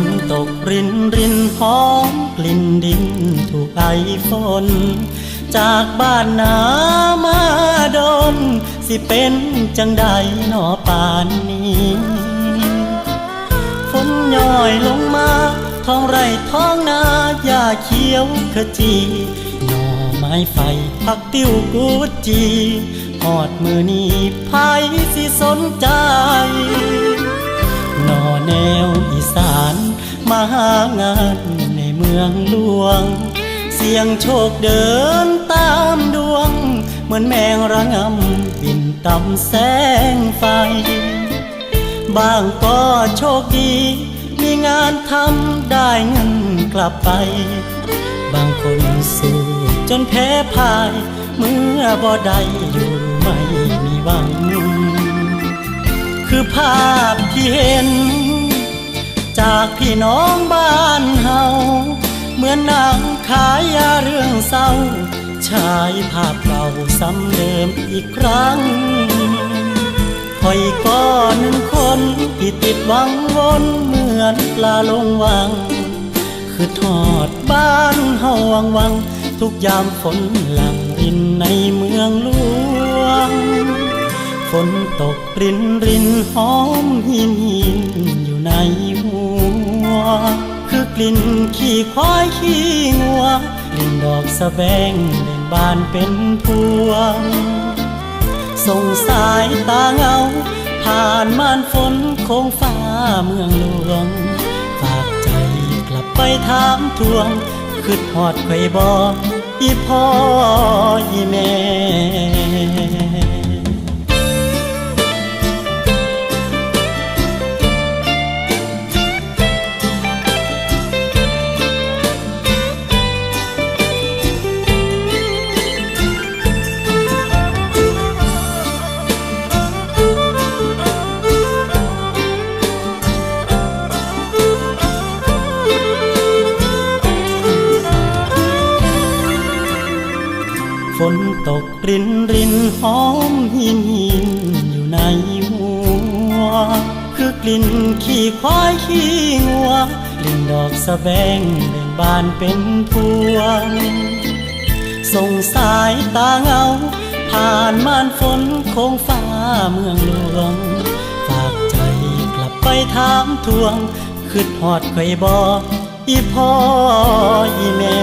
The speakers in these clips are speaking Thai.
นตกรินรินหอมกลิ่นดินถูกไอฝนจากบ้านนามาดนสิเป็นจังใดหนอป่านนี้ฝนย่อยลงมาท้องไร่ท้องนาหญ้าเขียวขจีหน่อไม้ไฟผักติ้วกูดจีหอดมือนี้ไผสิสนใจหน่อแนวอีสานมาหางานในเมืองหลวงเสียงโชคเดินตามดวงเหมือนแมงระงำบินต่ำแสงไฟบางก็โชคดีมีงานทำได้เงินกลับไปบางคนสู้จนแพ้พ่ายเมื่อบ่ได้อยู่ไม่มีหวังคือภาพที่เห็นจากพี่น้องบ้านเฮาเหมือนนางขายยาเรื่องเศร้าฉายภาพเก่าซ้ำเดิมอีกครั้งคอยก็หนึ่งคนที่ติดหวังวนเหมือนปลาลงวังคือทอดบ้านเฮาวังวังทุกยามฝนหลั่งรินในเมืองหลวงฝนตกรินรินหอมหินหินอยู่ในหัวคือกลิ่นขี้ควายขี้งัวกลิ่นดอกสะแบงเบ่งบานเป็นพวงส่งสายตาเงาผ่านม่านฝนโค้งฟ้าเมืองหลวงฝากใจกลับไปถามทวงคืดฮอดไข่บ่อีพ่ออีแม่ฝนตกรินรินหอมหินหินอยู่ในหัวคือกลิ่นขี้ควายขี้งัวกลิ่นดอกสะแบงเบ่งบานเป็นพวงส่งสายตาเงาผ่านม่านฝนโค้งฟ้าเมืองหลวงฝากใจกลับไปถามทวงคืดฮอดไข่บ่อีพ่ออีแม่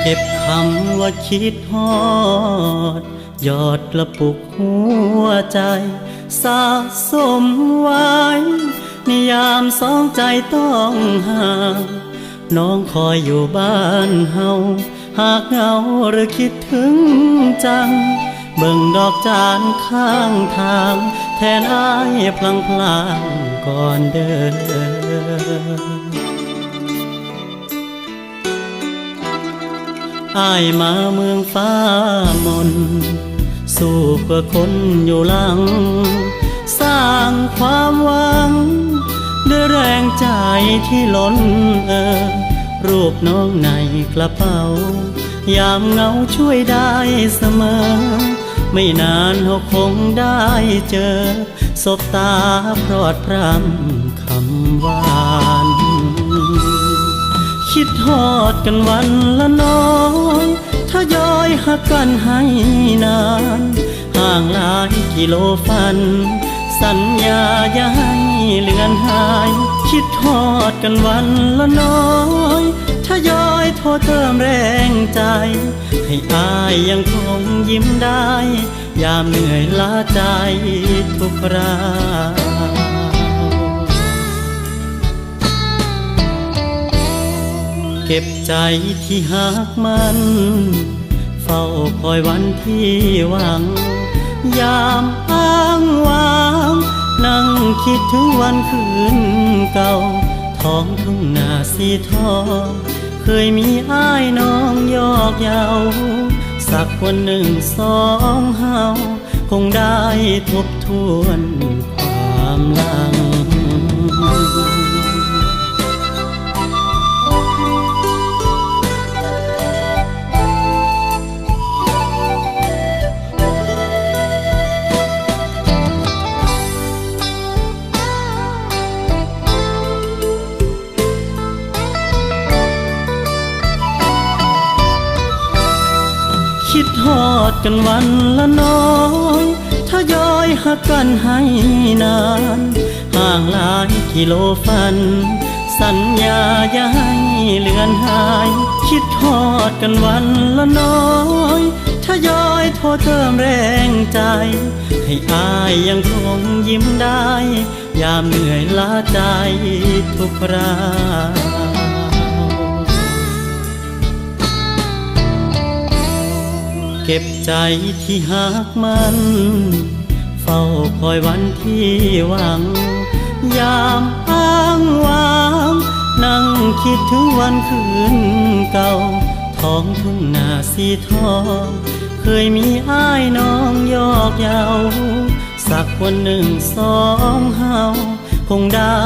เก็บคำว่าคิดฮอดยอดกระปุกหัวใจสะสมไว้ในยามสองใจต้องห่างน้องคอยอยู่บ้านเฮาหากเหงาหรือคิดถึงจังเบิ่งดอกจานข้างทางแทนอ้ายพลังพลางก่อนเดินอ้ายมาเมืองฟ้ามนสู้เพื่อคนอยู่หลังสร้างความหวังด้วยแรงใจที่ล้นรูปน้องในกระเป๋ายามเหงาช่วยได้เสมอไม่นานเราคงได้เจอสบตาพรอดพรำคำหวานคิดฮอดกันวันละน้อยทยอยหักกันให้นานห่างหลายกิโลฟันสัญญาอย่าให้เลือนหายคิดฮอดกันวันละน้อยท ทยอยโทรเติมแรงใจให้อายยังคงยิ้มได้ยามเหนื่อยล้าใจทุกคราวเก็บใจที่หักมันเฝ้าคอยวันที่หวังยามอ้างว้างนั่งคิดถึงวันคืนเก่าท้องทุ่งนาสีทองเคยมีอ้ายน้องยอกเย้าสักวันหนึ่งสองเฮาคงได้ทบทวนความหลังคิดฮอดกันวันละน้อยทยอยหักกันให้นานห่างหลายกิโลฟันสัญญาอย่าให้เลือนหายคิดฮอดกันวันละน้อยทยอยโทรเติมแรงใจให้อายยังคงยิ้มได้ยามเหนื่อยล้าใจทุกคราวเก็บใจที่หักมันเฝ้าคอยวันที่หวังยามอ้างว้างนั่งคิดถึงวันคืนเก่าท้องทุ่งนาสีทองเคยมีอ้ายน้องยอกเย้าสักวันหนึ่งสองเฮาคงได้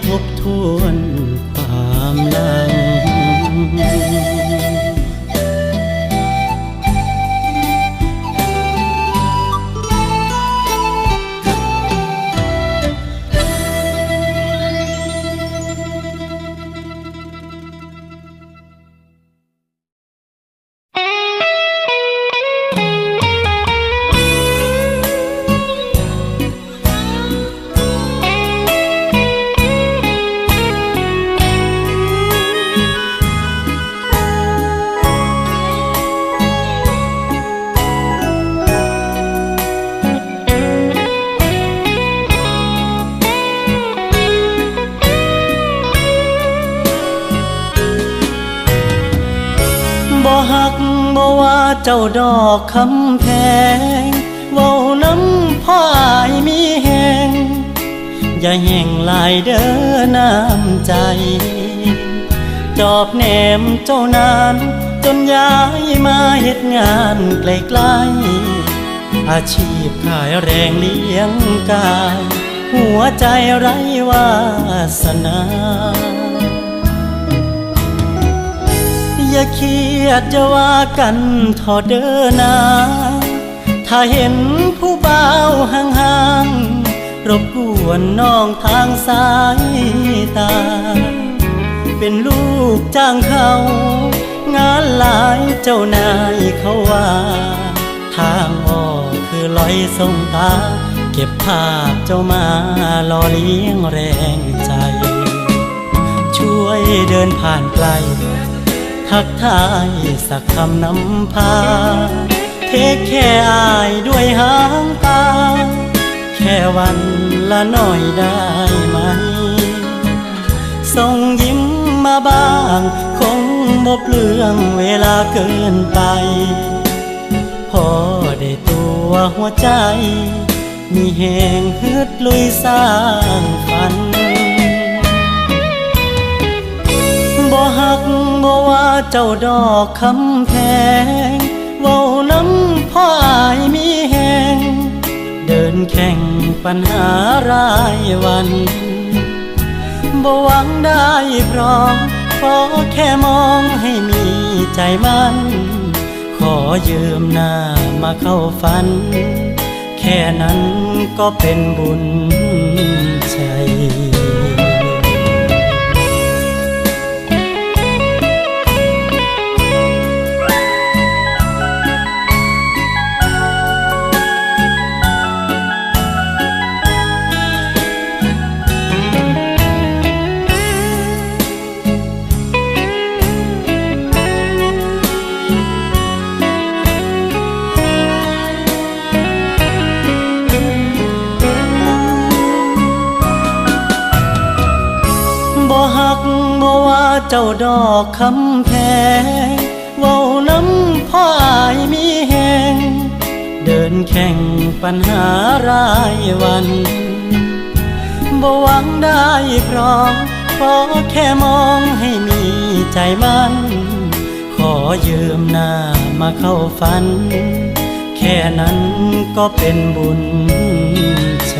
ทบทวนความหลังบ่ฮักบ่ว่าเจ้าดอกคำแพงเว้าน้ำพ่ออายมีแหงอย่าแห่งลายเด้อน้ำใจจอบแหนมเจ้านานจนย้ายมาเฮ็ดงานไกลๆอาชีพขายแรงเลี้ยงกายหัวใจไร้วาสนาอย่าเครียดจะว่ากันทอเด้อนาถ้าเห็นผู้บ่าวห่างๆรบกวนน้องทางสายตาเป็นลูกจ้างเขางานหลายเจ้านายเขาว่าทางออกคือลอยส่งตาเก็บภาพเจ้ามาหล่อเลี้ยงแรงใจช่วยเดินผ่านไกลทักทายสักคำนำพาเทคแค่อายด้วยหางตาแค่วันละหน่อยได้ไหมส่งยิ้มมาบ้างคงบ่เปลืองเวลาเกินไปพอได้ตัวหัวใจมีแหงฮึดลุยสร้างฝันบ่ฮักบ่ว่าเจ้าดอกคำแพงเว้าน้ำพ่ออายมีแหงเดินแข่งปัญหารายวันบ่หวังได้พร้อมขอแค่มองให้มีใจมันขอยืมหน้ามาเข้าฝันแค่นั้นก็เป็นบุญใจ บ่ฮักบ่ว่าเจ้าดอกคำแพงเว้าน้ำพ่ออายมีแหงเดินแข่งปัญหารายวันบ่หวังได้ครองขอแค่มองให้มีใจมันขอยืมหน้ามาเข้าฝันแค่นั้นก็เป็นบุญใจ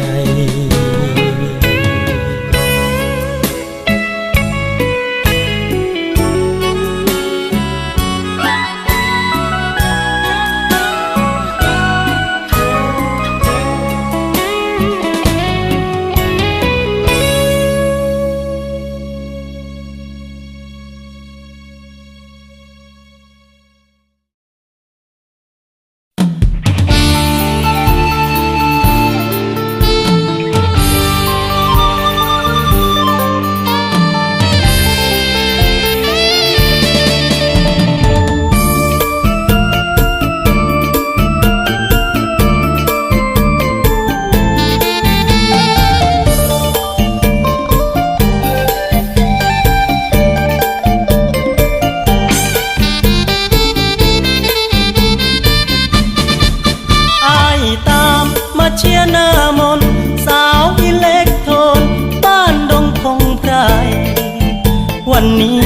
วันนี้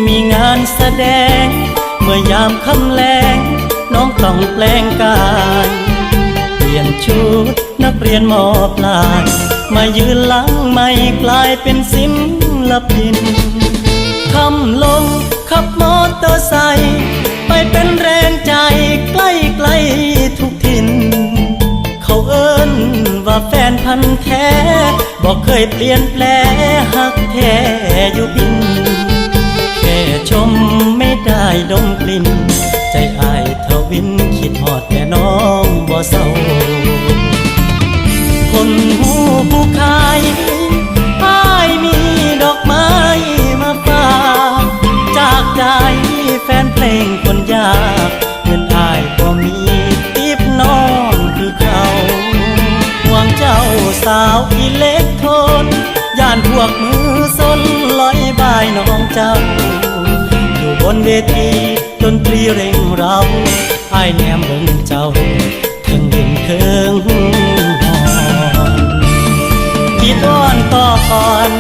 มีงานแสดงเมื่อยามค่ำแลงน้องต้องแปลงกายเปลี่ยนชุดนักเรียนมอปลายมายืนหลังไม่กลายเป็นศิลปินคำลงขับมอเตอร์ไซค์ไปเป็นแรงใจใกล้ๆทุกถิ่นเขาเอิ้นว่าแฟนพันธุ์แท้บอกเคยเปลี่ยนแปลหักแท้อยู่พินแค่ชมไม่ได้ดมกลิ่นใจอายทวินคิดฮอดแต่น้องบ่เศร้าคนหูผู้ขายอายมีดอกไม้มาฝากจากใจแฟนเพลงคนยากเงินอายก็มีติบน้องคือเขาห่วงเจ้าสาวอิเล็กโทนย่านพวกมือซนลอยบายน้องเจ้าอยู่บนเวทีดนตรีเร่งเราอ้ายแนมเบิ่งเจ้าถึงดินเทิงพี่ต้อนต่อก่อน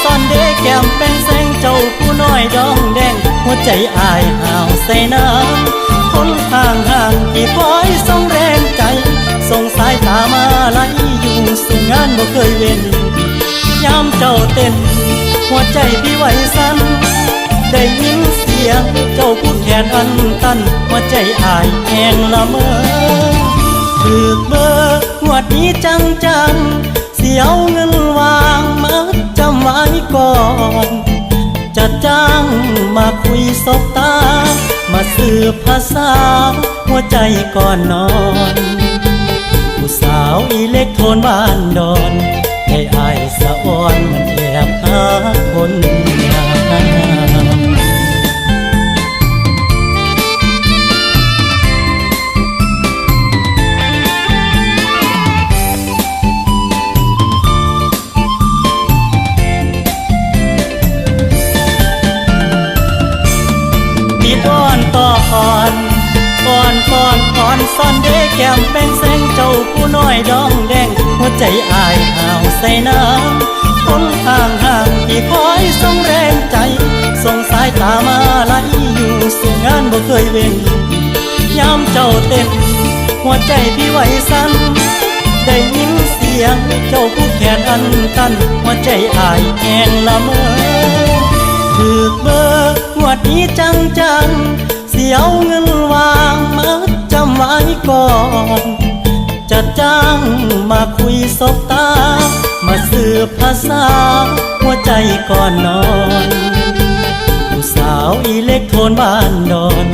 ซ่อนเด้แก้มเป็นแสงเจ้าผู้น้อยดองแดงหัวใจอายห่าวใส่น้ำคนห่างที่คอยส่งแรงใจส่งสายตามาไล่อยู่สู่งานบ่เคยเว้นยามเจ้าเต้นหัวใจพี่ไหวสั่นได้ยินเสียงเจ้าพูดแขนอันตันหัวใจอายแห้งละเมอถูกเบอร์งวดนี้จังเสียวเงินวางมาจำไว้ก่อนจะจ้างมาคุยสบตามาสืบภาษาหัวใจก่อนนอนผู้สาวอิเล็กโทนบ้านดอนให้อายสะอ่อนมันแอบหาคนงามต่อก่อนซ่อนเด้แก้มเป็นแสงเจ้าผู้น้อยดองแดงหัวใจอายห่าวใส่น้ำคนห่างที่คอยส่งแรงใจส่งสายตามาไล่อยู่สู่งานบ่เคยเว้นยามเจ้าเต้นหัวใจพี่ไหวสั่นได้ยินเสียงเจ้าผู้แขนอันตันหัวใจอายแห้งละเมอถูกเบอร์งวดนี้จังเสียวเงินวางมาจำไว้ก่อนจะจ้างมาคุยสบตามาสืบภาษาหัวใจก่อนนอนผู้สาวอิเล็กโทนบ้านดอน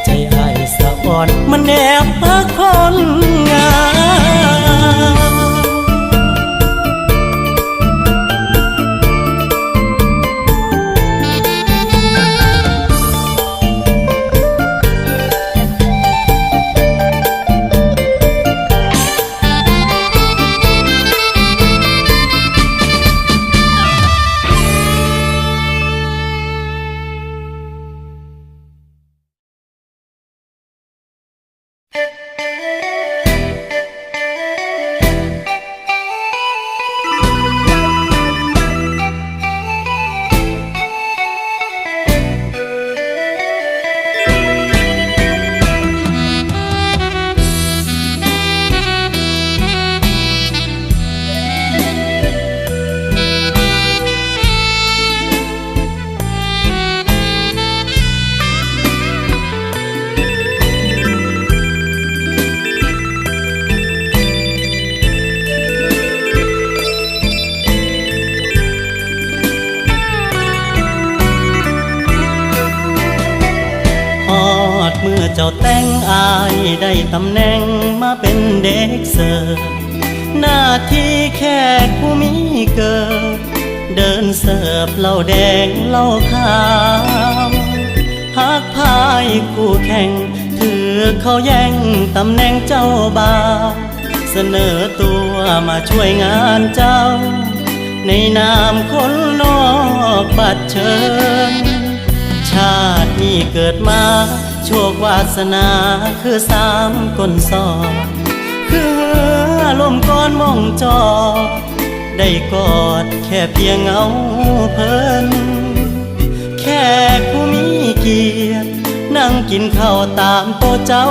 ใจอายสะอ่อนมันแอบหาคนงาม ได้ตำแหน่งมาเป็นเด็กเสิร์ฟหน้าที่แค่ผู้มีเกิดเดินเสิร์ฟเหล้าแดงเหล้าขาวหักพายคู่แข่งถือเขาแย่งตำแหน่งเจ้าบ่าวเสนอตัวมาช่วยงานเจ้าในนามคนนอกบัดเชิญชาตินี้เกิดมาโชควาสนาคือสามก้นสอบคือลมก้อนมองจอได้กอดแค่เพียงเงาเพลินแค่ผู้มีเกียรตินั่งกินข้าวตามโต๊ะเจ้า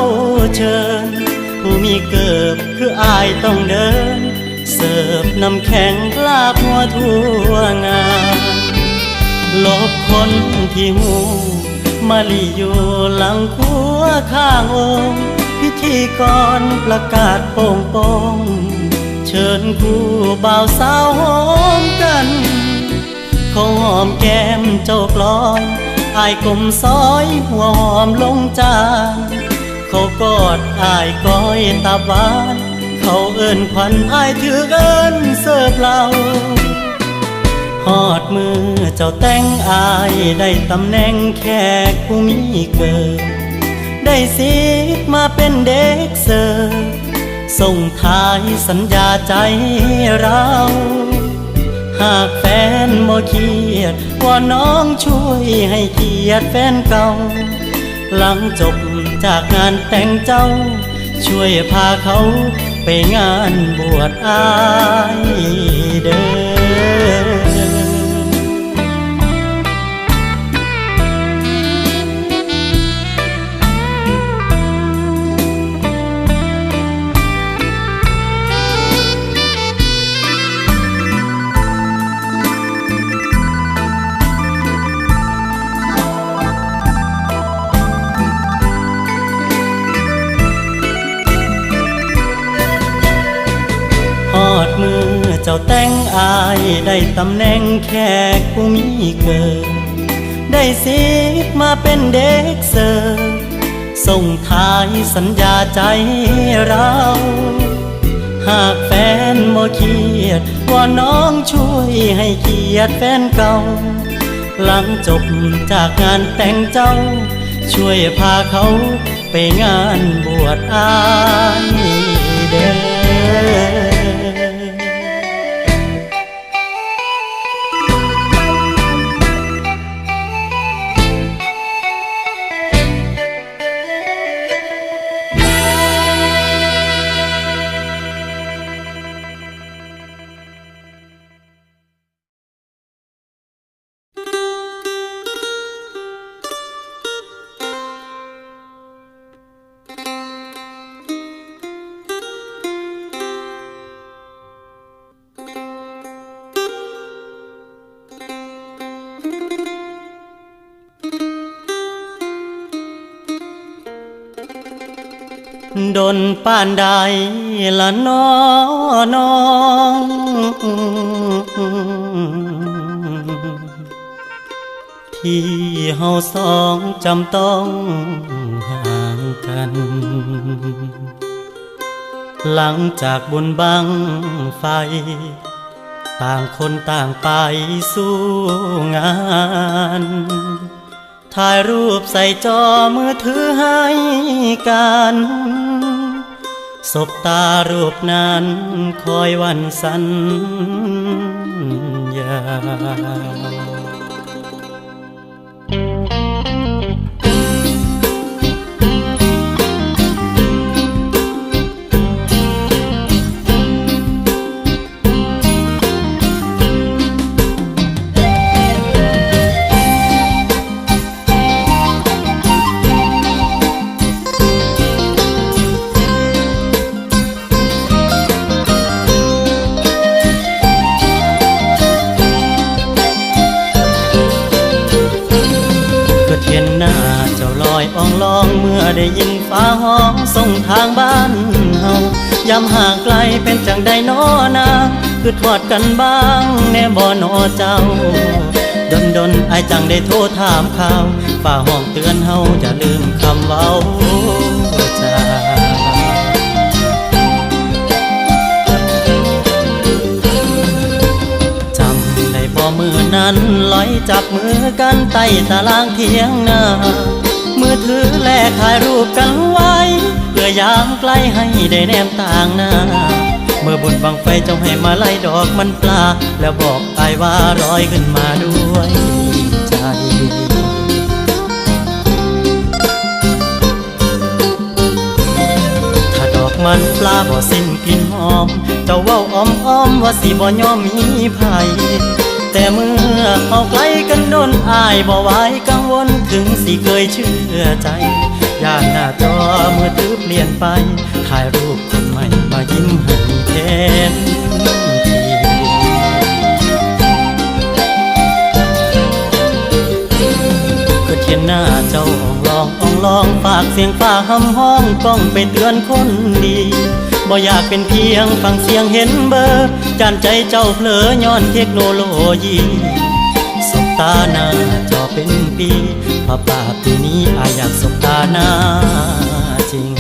เชิญผู้มีเกิบคืออายต้องเดินเสิร์ฟน้ำแข็งลากหัวทั่วงานลบคนที่หูมาลีอยู่หลังคัวข้างองค์พิธีกรประกาศโป่งโป่งเชิญคู่บ่าวสาวหอมกันเขาหอมแก้มเจ้ากลอยอายกลมซอยหัวหอมลงจานเขากอดอายก้อยตาบานเขาเอิ้นขวัญอายถือเอิ้นเสิร์ฟเราหอดมือเจ้าแต่งอายได้ตำแหน่งแขกผู้มีเกิดได้สิทธิ์มาเป็นเด็กเสิร์ฟส่งท้ายสัญญาใจเราหากแฟนบ่เครียดว่าน้องช่วยให้เกียรติแฟนเก่าหลังจบจากงานแต่งเจ้าช่วยพาเขาไปงานบวชอายเด้อ เจ้าแต่งอายได้ตำแหน่งแขกผู้มีเกิดได้สิทธิ์มาเป็นเด็กเสิร์ฟส่งท้ายสัญญาใจเราหากแฟนบ่เครียดว่าน้องช่วยให้เกียรติแฟนเก่าหลังจบจากงานแต่งเจ้าช่วยพาเขาไปงานบวชอายเด้อดนป่านใดละน้องที่เฮาสองจำต้องห่างกันหลังจากบุญบังไฟต่างคนต่างไปสู้งานถ่ายรูปใส่จอมือถือให้กันสบตารูปนั้นคอยวันสัญญาอ่องลองเมื่อได้ยินฟ้าห้องส่งทางบ้านเฮายามห่างไกลเป็นจังใดน้อนางคือทอดกันบ้างแน่บ่นอเจ้าดนไอจังได้โทรถามข่าวฟ้าห้องเตือนเฮาอย่าลืมคำเว้าจา มือนั้นลอยจับมือกันใต้ตารางเทียงนามือถือแลกถ่ายรูปกันไว้เพื่อยามใกล้ให้ได้แนมต่างหน้าเมื่อบุญบังไฟเจ้าให้มาไล่ดอกมันปลาแล้วบอกอายว่ารอยขึ้นมาด้วยใจถ้าดอกมันปลาบ่สิ้นกลิ่นหอมเจ้าเว้าอ้อมว่าสิบ่ยอมมีภัยแต่เมื่อเอาไกลกันโดนอายบ่ไหวกังวลถึงสิเคยเชื่อใจย่านหน้าจอมือถือเปลี่ยนไปถ่ายรูปคนใหม่มายิ้มให้แทนก็เทียนหน้าเจ้าอ่องลองฝากเสียงฟ้าหำห้องกล้องไปเตือนคนดีบ่อยากเป็นเพียงฟังเสียงเห็นเบอร์จานใจเจ้าเผลอย้อนเทคโนโลยีสบตาหน้าจอเป็นปีป่าปีนี้อายอยากสบตาหน้าจริง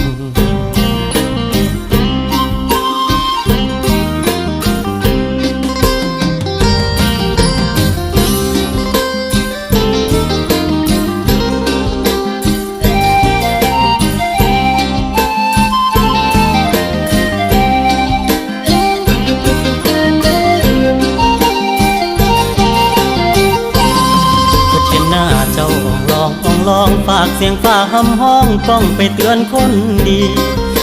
ลองฝากเสียงฟ้าหำห้องกล้องไปเตือนคนดี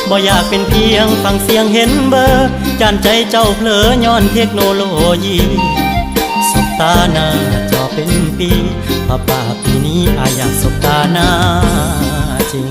บ่อยากเป็นเพียงฟังเสียงเห็นเบอร์จานใจเจ้าเผลอย้อนเทคโนโลยีสบตาหน้าจอเป็นปีป่าปีนี้อายอยากสบตาหน้าจริง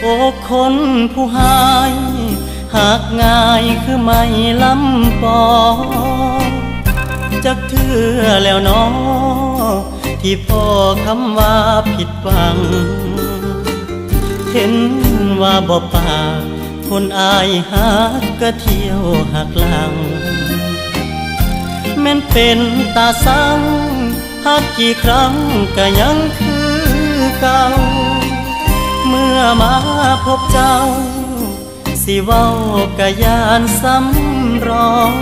โอ้คนผู้หายหากง่ายคือไม่ลำปอจักเทื่อแล้วน้อที่พ่อคำว่าผิดหวังเห็นว่าบ่ปากคนอายหักก็เที่ยวหักหลังแม่นเป็นตาสังหักกี่ครั้งก็ยังคือเก่าเมื่อมาพบเจ้าสิเว้ากะยานซ้ำรอย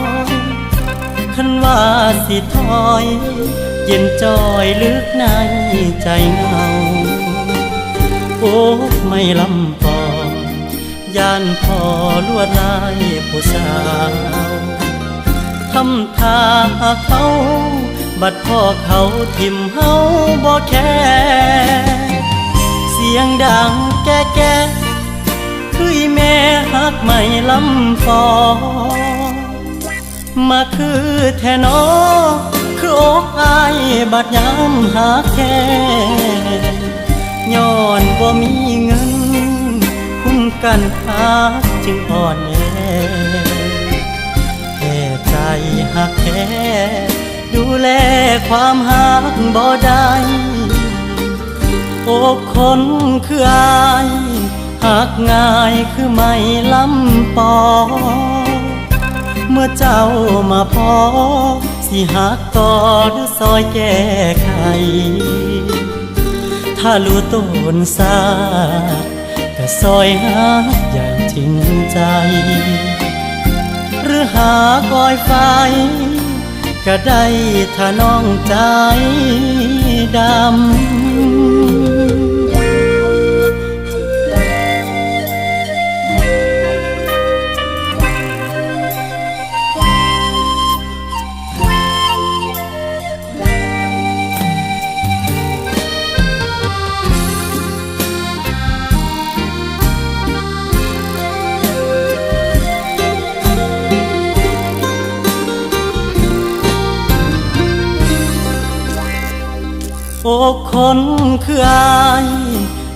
คันว่าสิถอยเย็นจอยลึกในใจเงาโอ้ไม่ลำพอย่านพอลวดลายผู้สาวทำท่าเขาบัดพ่อเขาทิ่มเฮาบ่แค่เสียงดังแก่ๆคือแม่ฮักไม่ลำฟอมาคือแท่นอคืออกอายบัดยามหาแค่ย้อนบ่มีเงินคุ้มกันฮักจึงอ่อนแอแค่ใจฮักแค่ดูแลความฮักบ่ได้โอ้คนคืออายหักง่ายคือไม่ลำปอเมื่อเจ้ามาพอสิหักต่อหรือซอยแก้ไขถ้ารู้ต้นสายก็ซอยหักอย่างจริงใจหรือหาก้อยไฟก็ได้ถ้าน้องใจดำ อกคนคืออาย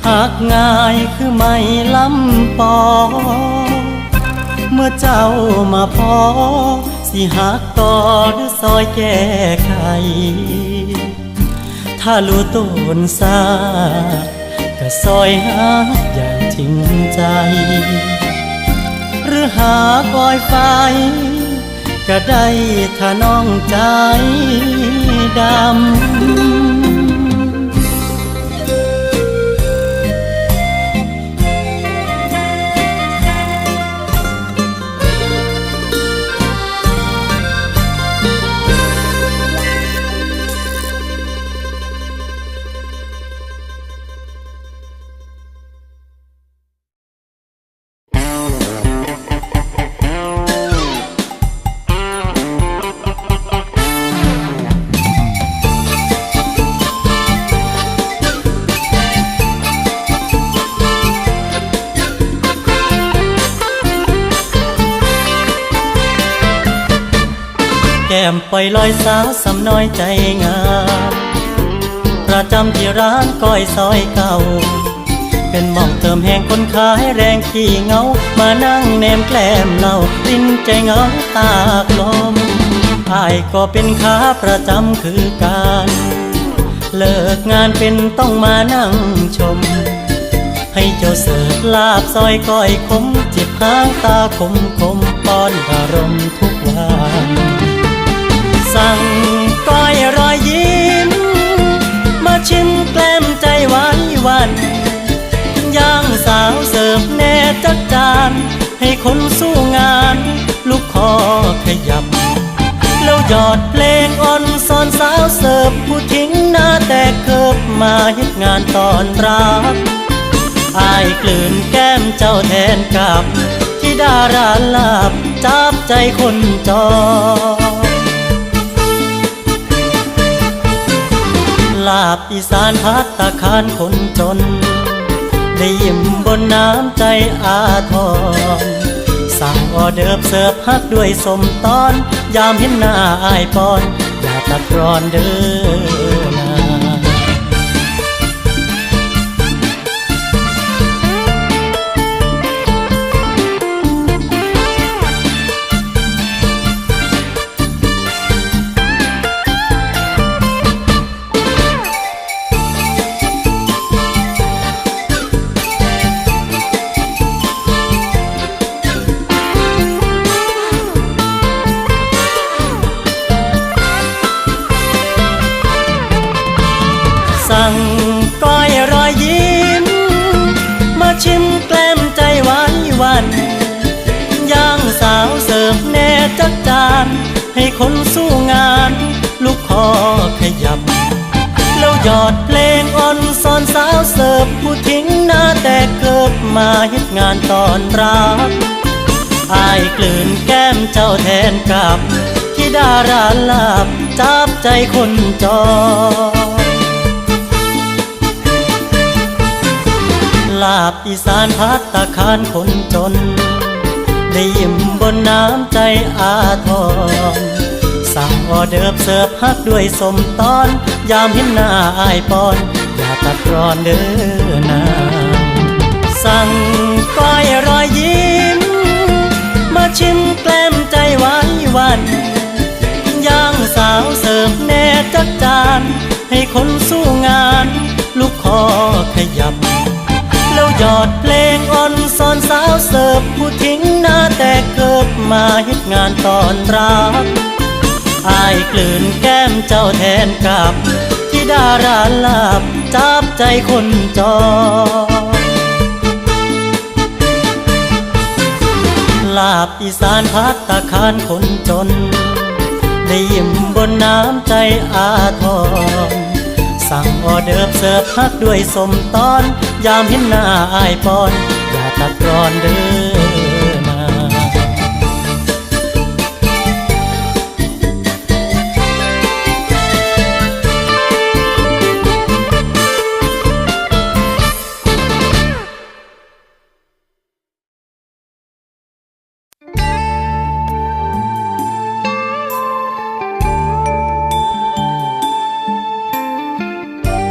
หากง่ายคือไม่ลำปอเมื่อเจ้ามาพอสิหักต่อหรือซอยแก้ไขถ้ารู้ต้นซาก็ซอยหาอย่างจริงใจหรือหาก้อยไฟก็ได้ถ้าน้องใจดำแก้มปล่อยลอยสาวสำน้อยใจงามประจำที่ร้านก้อยซอยเก่าเป็นหม่องเติมแห่งคนขายแรงขี้เงามานั่งแนมแกล้มเหล่าลิ้นใจเงาตากลมอ้ายก็เป็นขาประจำคือการเลิกงานเป็นต้องมานั่งชมให้เจ้าเสิร์ฟลาบซอยก้อยขมจิบห้างตาคมป้อนอารมณ์ทุกวันสั่งก้อยรอยยิ้มมาชิมแกล้มใจหวานวันย่างสาวเสิร์ฟแน่จัดจานให้คนสู้งานลูกคอขยับแล้วหยอดเพลงอ่อนสอนสาวเสิร์ฟผู้ทิ้งหน้าแต่เคิบมาเฮ็ดงานตอนรับอายกลืนแก้มเจ้าแทนกับที่ดาราลาบจับใจคนจอลาบอีสานภัตตาคารคนจนได้ยิ้มบนน้ำใจอาทรสั่งออเดิร์ฟเสิร์ฟฮักด้วยสมตอนยามเห็นหน้าอายปอนอย่าตัดรอนเด้อนะสั่งก้อยรอยยิ้มมาชิมแกล้มใจหวานวันย่างสาวเสิร์ฟแน่จัดจานให้คนสู้งานลูกคอขยับแล้วหยอดเพลงอ่อนสอนสาวเสิร์ฟผู้ทิ้งหน้าแต่เกิดมาเฮ็ดงานตอนรับอายกลืนแก้มเจ้าแทนกับที่ดาราลาบจับใจคนจอลาบอีสานภัตตาคารคนจนได้ยิ้มบนน้ำใจอาทรสั่งออเดิร์ฟเสิร์ฟฮักด้วยสมตอนยามเห็นหน้าอายปอนอย่าตัดรอนเด้อนางสั่งก้อยรอยยิ้มมาชิมแกล้มใจหวานวันย่างสาวเสิร์ฟแน่จัดจานให้คนสู้งานลูกคอขยับแล้วหยอดเพลงอ่อนสอนสาวเสิร์ฟผู้ทิ้งหน้าแต่เกิดมาเฮ็ดงานตอนรับอายกลืนแก้มเจ้าแทนกับที่ดาราลาบจับใจคนจอลาบอีสานภัตตาคารคนจนได้ยิ้มบนน้ำใจอาทรสั่งออเดิร์ฟเสิร์ฟฮักด้วยสมตอนยามเห็นหน้าอายปอนอย่าตัดรอนเด้อนะ เ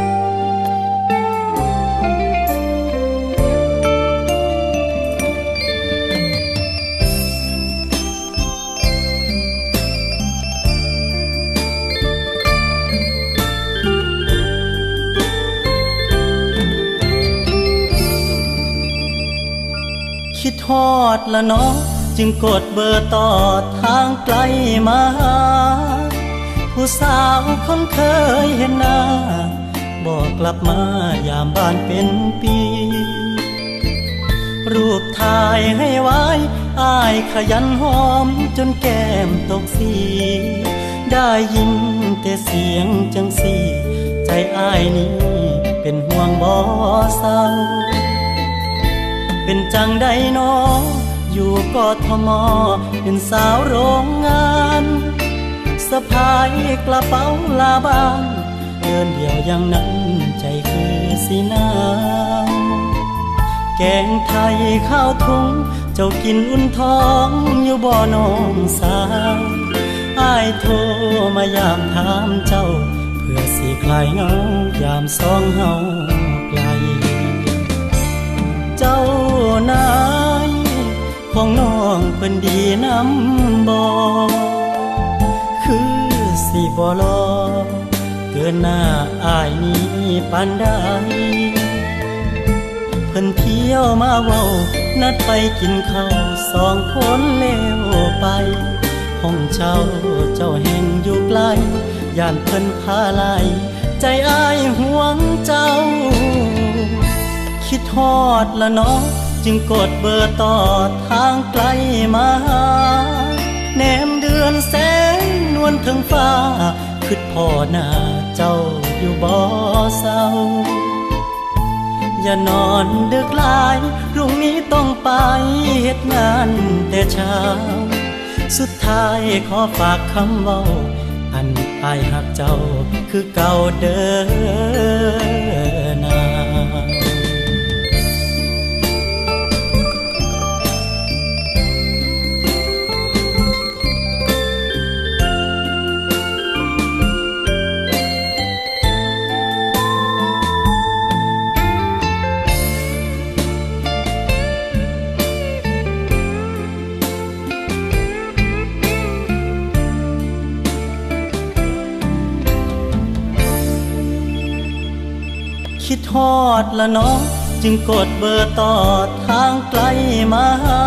ดละเนาะจึงกดเบอร์ต่อทางไกลมาหาผู้สาวคนเคยเห็นหน้าบอกกลับมายามบ้านเป็นปีรูปถ่ายให้ไว้อ้ายขยันหอมจนแก้มตกสีได้ยินแต่เสียงจังสีใจอ้ายนี้เป็นห่วงบ่เศร้าเป็นจังใดน้ออยู่กทมเป็นสาวโรงงานสะพายกระเป๋าลาบ้านเดินเดี่ยวอย่างนั้นใจคือสีหนาวแกงไทยข้าวทุงเจ้ากินอุ่นท้องอยู่บ่น้องสาวอ้ายโทรมายามถามเจ้าเพื่อสิคลายเหงายามสองเฮาไกลเจ้านายของน้องเพิ่นดีนำบ่คือสิบ่รอเกินหน้าอ้ายนี้ปานใดเพิ่นเที่ยวมาเว้านัดไปกินข้าวสองคนแล้วไปห้องเช่าเจ้าแห่งอยู่ไกลย่านเพิ่นพาไล่ใจอ้ายห่วงเจ้าคิดฮอดละเนาะจึงกดเบอร์ต่อทางไกลมาหาแนมเดือนแสงนวลถึงฟ้าคิดพ่อหน้าเจ้าอยู่บ่เศร้าอย่านอนดึกหลายพรุ่งนี้ต้องไปเฮ็ดงานแต่เช้าสุดท้ายขอฝากคำเว้าอันอ้ายหักเจ้าคือเก่าเด้อนาคิดฮอดละเนาะจึงกดเบอร์ต่อทางไกลมาหา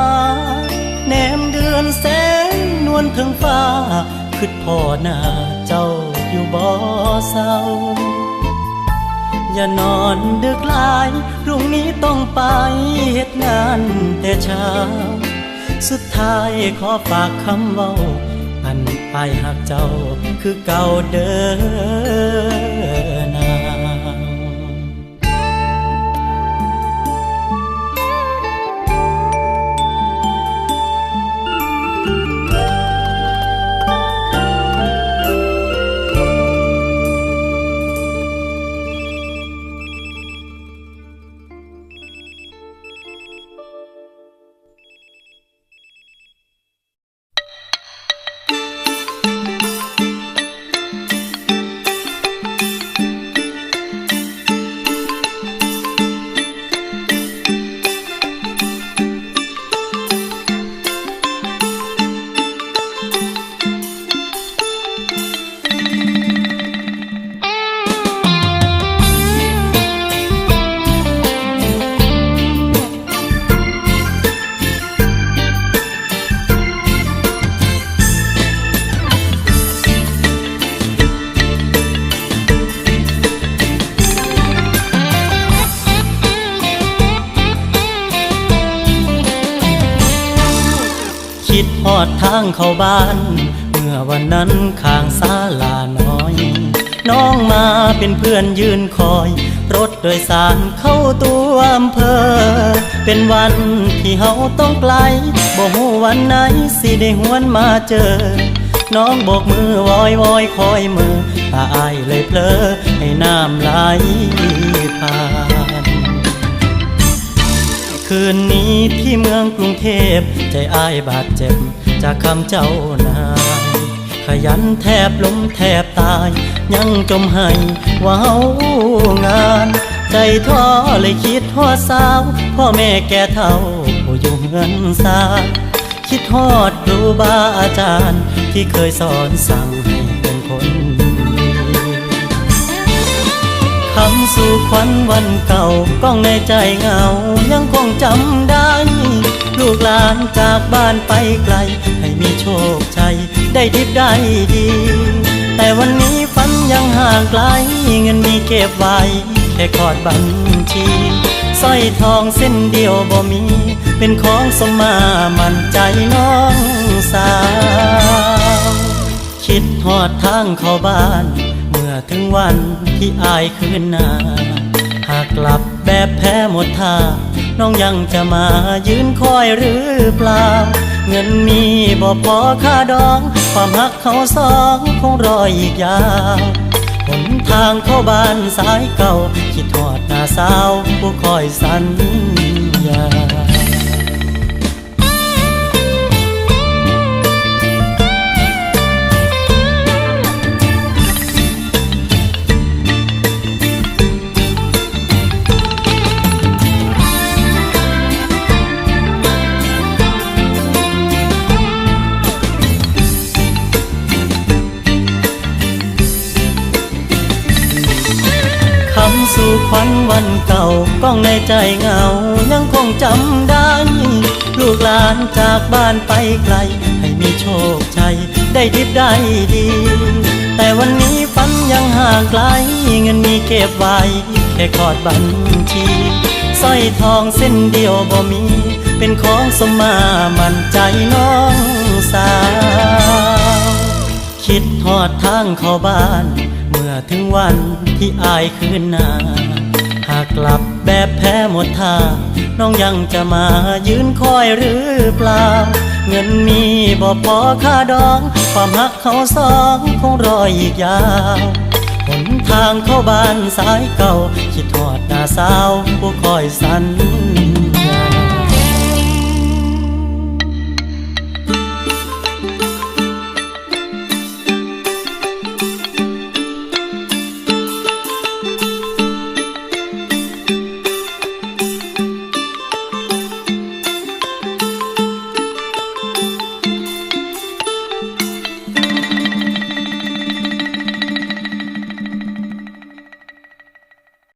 แนมเดือนแสงนวลถึงฟ้าคิดพ่อหน้าเจ้าอยู่บ่เศร้าอย่านอนดึกหลายพรุ่งนี้ต้องไปเฮ็ดงานแต่เช้าสุดท้ายขอฝากคำเว้าอันอ้ายหักเจ้าคือเก่าเด้อนาคิดฮอดทางเข้าบ้านเมื่อวันนั้นข้างศาลาน้อยน้องมาเป็นเพื่อนยืนคอยรถโดยสารเข้าตัวอำเภอเป็นวันที่เฮาต้องไกลบ่ฮู้วันไหนสิได้หวนมาเจอน้องโบกมือวอยวอยคอยมือตาอ้ายเลยเผลอให้น้ำไหลผ่านคืนนี้ที่เมืองกรุงเทพใจอ้ายบาดเจ็บจากคำเจ้านายขยันแทบล้มแทบตายยังจมให้ว้าวงานใจท้อเลยคิดฮอดสาวพ่อแม่แก่เฒ่าผู้อยู่เฮือนซาคิดฮอดครูบาอาจารย์ที่เคยสอนสั่งให้เป็นคนดีคำสู่ขวัญวันเก่าก้องในใจเงายังคงจำได้ ลูกหลานจากบ้านไปไกลให้มีโชคชัยได้ดิบได้ดี แต่วันนี้ฝันยังห่างไกลเงินมีเก็บไว้แค่ขอดบัญชีสร้อยทองเส้นเดียวบ่มีเป็นของสมมามั่นใจน้องสาวคิดหอดทางเข้าบ้านเมื่อถึงวันที่อายคืนหน้าหากกลับแบบแพ้หมดท่าน้องยังจะมายืนคอยหรือเปล่าเงินมีบ่พอค่าดองความหักเขาสองคงรออีกยาวหนทางเข้าบ้านสายเก่าคิดทอดหน้าสาวผู้คอยสัญญาคำสู่ขวัญวันเก่าก้องในใจเหงายังคงจำได้ลูกหลานจากบ้านไปไกลให้มีโชคชัยได้ดิบได้ดี แต่วันนี้ฝันยังห่างไกลเงินมีเก็บไว้แค่ขอดบัญชีสร้อยทองเส้นเดียวบ่มีเป็นของสมมามั่นใจน้องสาวคิดทอดทางเข้าบ้านเมื่อถึงวันที่อายคืนหน้าหากกลับแบบแพ้หมดท่าน้องยังจะมายืนคอยหรือเปล่าเงินมีบ่พอค่าดองความหักเขาสองคงรออีกยาวหนทางเข้าบ้านสายเก่าคิดทอดหน้าสาวผู้คอยสัญ